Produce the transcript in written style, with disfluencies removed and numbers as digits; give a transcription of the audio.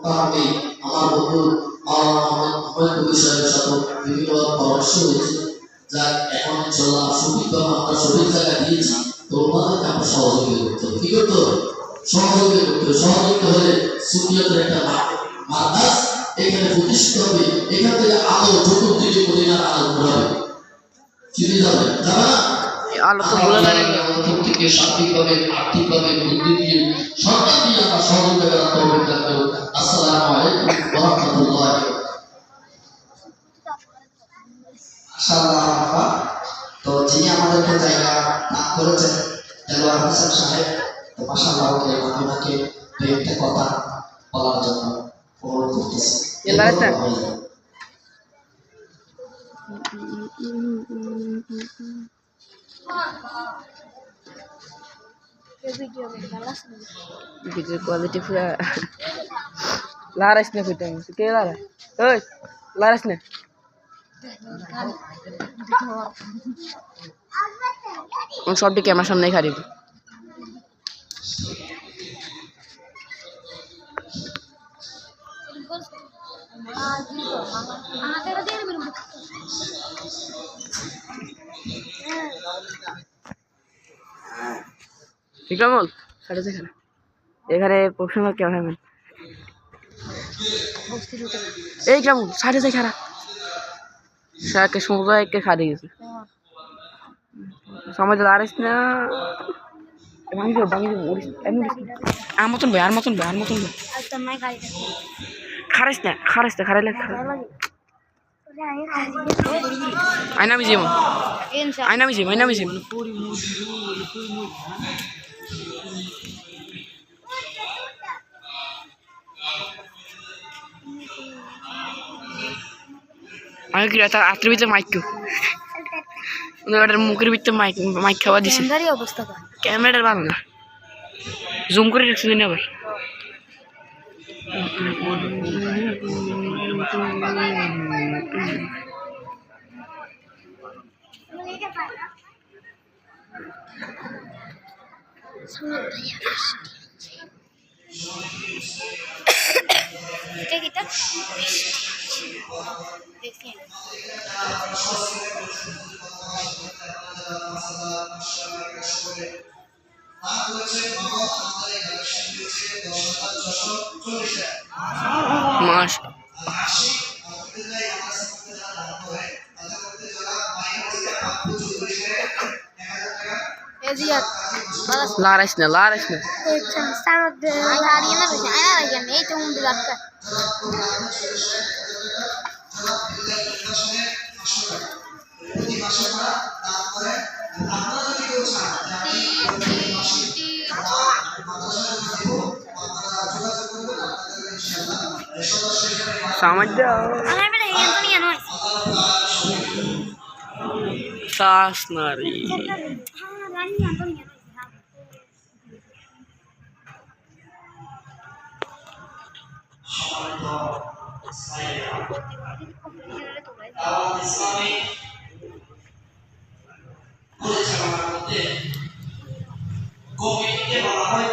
আমি আমার বন্ধু আমার বিষয়ের সাথে বিভিন্ন পরামর্শ হয়েছে যা এখন ইনশাআল্লাহ সুবিধা আমরা সঠিক জায়গা দিয়েছি তো ওনাদেরকে আমরা সহযোগিতা করতে হবে কি করতে হবে সহযোগিতা হলে সুনিয়তের একটা মাদ্রাস এখানে প্রতিষ্ঠিত হবে এখান থেকে আলো চতুর্দিকে মদিনার আলো ঘোরাবে চিনে যাবে যারা আলো তো ঘোরা লাগে থেকে শারীরিকভাবে আর্থিকভাবে বুদ্ধি দিয়ে সরকার দিয়ে আমরা সহযোগিতা করার তৌফিক দান করুন আসসালামু আলাইকুম ওয়া রাহমাতুল্লাহি মাশাআল্লাহ তো যিনি আমাদেরকে জায়গা দান করেছেন দেলোয়ার হোসেন সাহেব তো মাশাআল্লাহ ওনাকে একটা কথা বলার জন্য অনুরোধ করতেছি video quality pura laras na kita ke lara oi laras na on shot di camera samne khari Ikramul সাড়ে যেখানে এখানে প্রফেশনাল ক্যামেরাম্যান এই ইকরামুল সাড়ে যেখানে সাকে সমুদ্র একে খাড়ি গেছে সময় দাঁড়াইস না ভাঙি মরিস আর মতন ভাই খারাইস না খারাইলে আইনামি যেমন আমি কি রাতের ভিতরে মাইক মুখের ভিতরে মাইক খাওয়া দিছে ক্যামেরাটা ভালো না জুম করে রাখছি দিন আবার মাস লারাইস না Sasnari. Komite